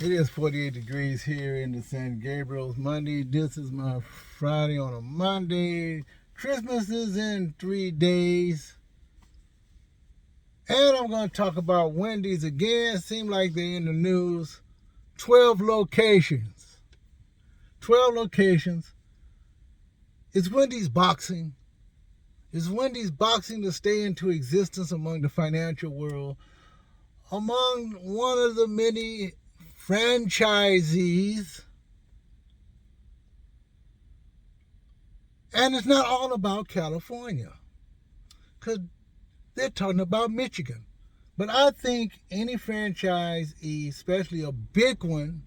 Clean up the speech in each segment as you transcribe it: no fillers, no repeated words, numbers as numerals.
It is 48 degrees here in the San Gabriel's Monday. This is my Friday on a Monday. Christmas is in 3 days. And I'm going to talk about Wendy's again. Seems like they're in the news. 12 locations. 12 locations. Is Wendy's boxing? Is Wendy's boxing to stay into existence among the financial world? Among one of the many franchisees. And it's not all about California, because they're talking about Michigan. But I think any franchisee, especially a big one,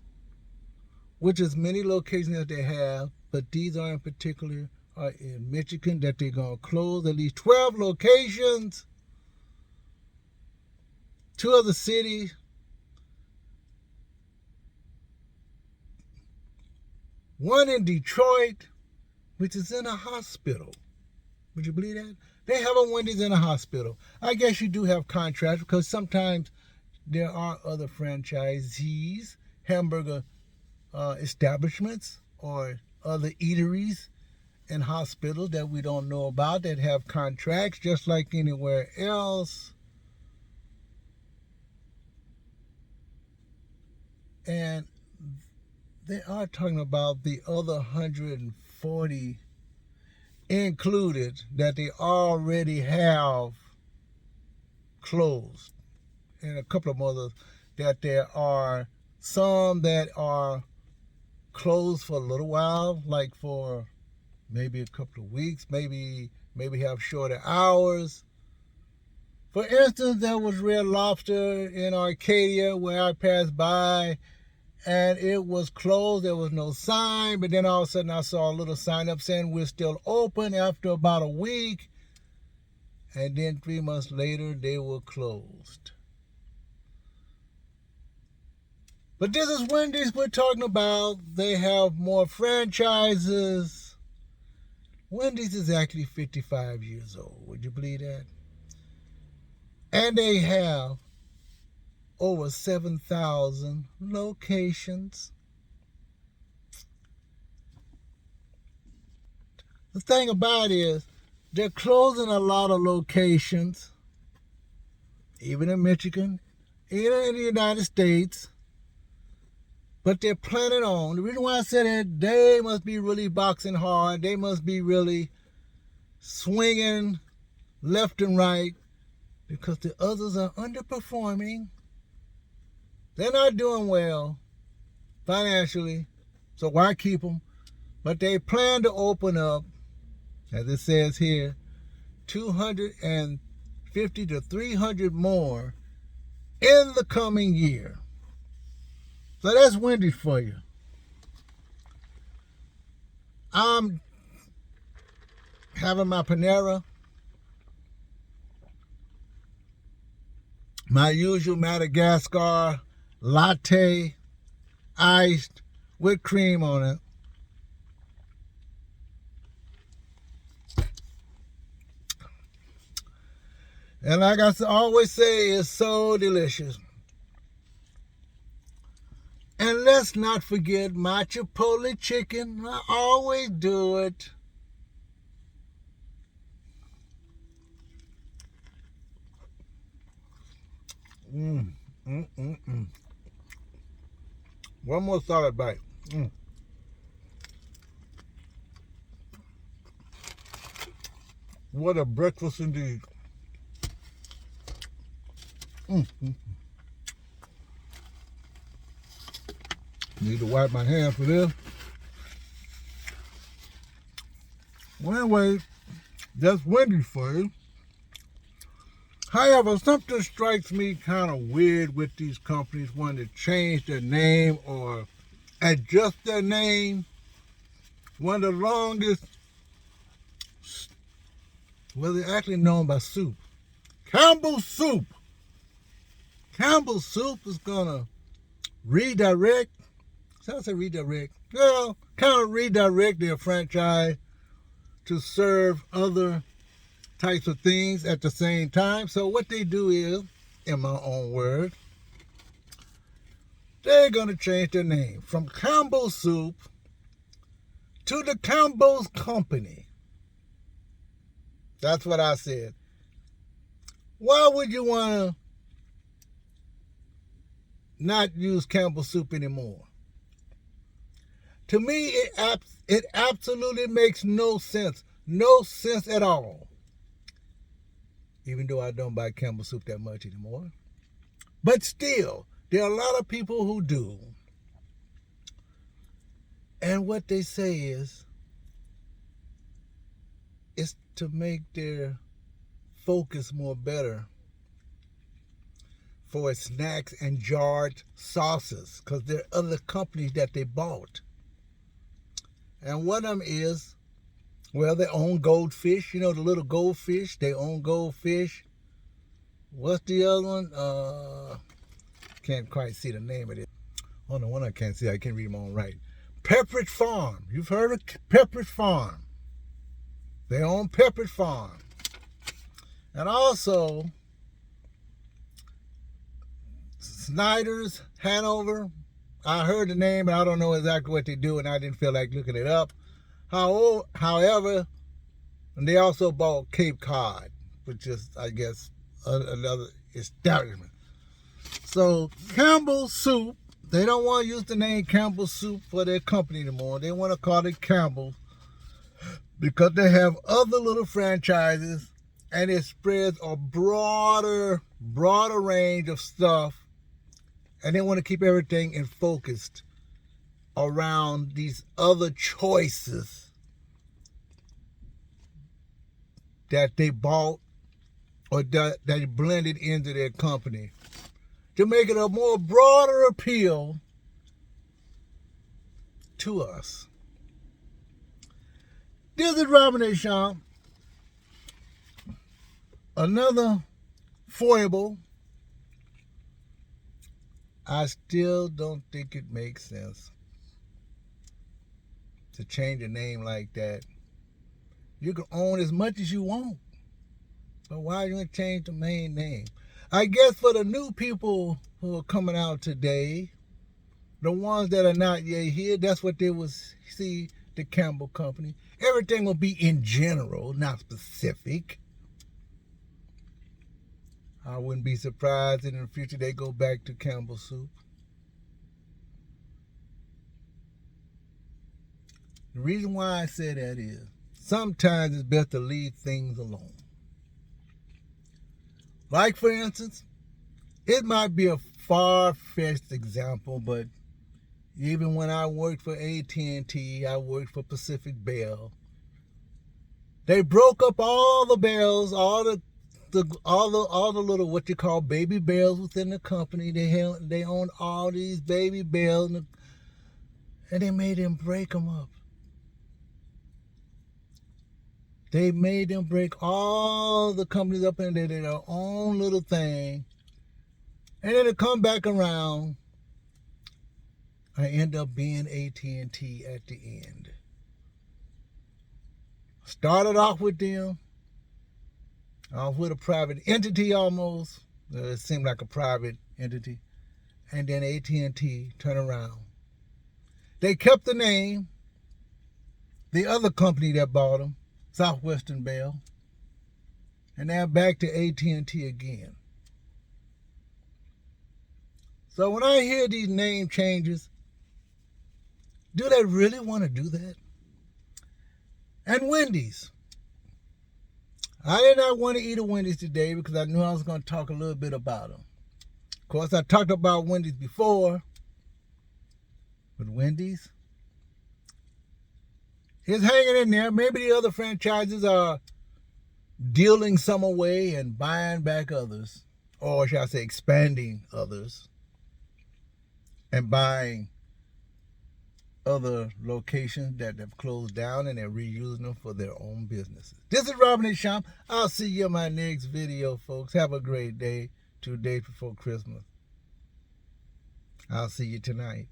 which is many locations that they have, but these are in particular are in Michigan, that they're going to close at least 12 locations. 2 other cities. One in Detroit, which is in a hospital. Would you believe that? They have a Wendy's in a hospital. I guess you do have contracts, because sometimes there are other franchisees, hamburger establishments, or other eateries in hospitals that we don't know about that have contracts just like anywhere else. And they are talking about the other 140 included that they already have closed, and a couple of others that there are some that are closed for a little while, like for maybe a couple of weeks, maybe have shorter hours. For instance, there was Red Lobster in Arcadia where I passed by, and it was closed. There was no sign, but then all of a sudden I saw a little sign up saying we're still open after about a week, and then 3 months later they were closed. But this is Wendy's we're talking about. They have more franchises. Wendy's is actually 55 years old. Would you believe that? And they have over 7,000 locations. The thing about it is, they're closing a lot of locations, even in Michigan, even in the United States. But they're planning on, the reason why I said it, they must be really boxing hard. They must be really swinging left and right, because the others are underperforming. They're not doing well financially, so why keep them? But they plan to open up, as it says here, 250 to 300 more in the coming year. So that's Wendy's for you. I'm having my Panera, my usual Madagascar latte, iced, with cream on it. And like I always say, it's so delicious. And let's not forget my Chipotle chicken. I always do it. One more solid bite. What a breakfast indeed. Need to wipe my hands for this. Well, anyway, that's Wendy's for you. However, something strikes me kind of weird with these companies when they change their name or adjust their name. One of the longest, well, they're actually known by soup. Campbell Soup. Campbell Soup is going to redirect. Sounds like redirect. Well, kind of redirect their franchise to serve other types of things at the same time. So what they do is, in my own words, They're going to change their name from Campbell Soup to the Campbell's Company. That's what I said. Why would you want to not use Campbell Soup anymore? To me, it absolutely makes no sense. No sense at all. Even though I don't buy Campbell Soup that much anymore. But still, there are a lot of people who do. And what they say is, it's to make their focus more better for snacks and jarred sauces, because there are other companies that they bought. And one of them is, well, they own Goldfish. You know, the little goldfish. They own Goldfish. What's the other one? Can't quite see the name of it. Oh, the one I can't see. I can't read my own right. Pepperidge Farm. You've heard of Pepperidge Farm. They own Pepperidge Farm. And also, Snyder's, Hanover. I heard the name, but I don't know exactly what they do, and I didn't feel like looking it up. However, and they also bought Cape Cod, which is, I guess, another establishment. So Campbell Soup, they don't want to use the name Campbell Soup for their company anymore. They want to call it Campbell because they have other little franchises, and it spreads a broader range of stuff. And they want to keep everything in focused around these other choices that they bought or that they blended into their company to make it a more broader appeal to us. This is Robin A. Sham. Another foible. I still don't think it makes sense to change a name like that. You can own as much as you want, but why are you going to change the main name? I guess for the new people who are coming out today, the ones that are not yet here, that's what they will see the Campbell Company. Everything will be in general, not specific. I wouldn't be surprised if in the future they go back to Campbell Soup. The reason why I say that is sometimes it's best to leave things alone. Like, for instance, it might be a far-fetched example, but even when I worked for AT&T, I worked for Pacific Bell. They broke up all the bells, all the little what you call baby bells within the company. They owned all these baby bells, and they made them break them up. They made them break all the companies up into their own little thing, and then to come back around, I end up being AT&T at the end. Started off with them. With a private entity almost. It seemed like a private entity. And then AT&T turned around. They kept the name. The other company that bought them, Southwestern Bell. And now back to AT&T again. So when I hear these name changes, do they really want to do that? And Wendy's. I did not want to eat a Wendy's today because I knew I was going to talk a little bit about them. Of course, I talked about Wendy's before, but Wendy's is hanging in there. Maybe the other franchises are dealing some away and buying back others, or shall I say expanding others and buying other locations that have closed down, and they're reusing them for their own businesses. This is Robin A. Sham. I'll see you in my next video, folks. Have a great day. 2 days before Christmas. I'll see you tonight.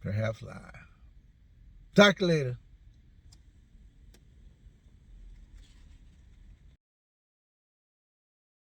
Perhaps live. Talk to you later.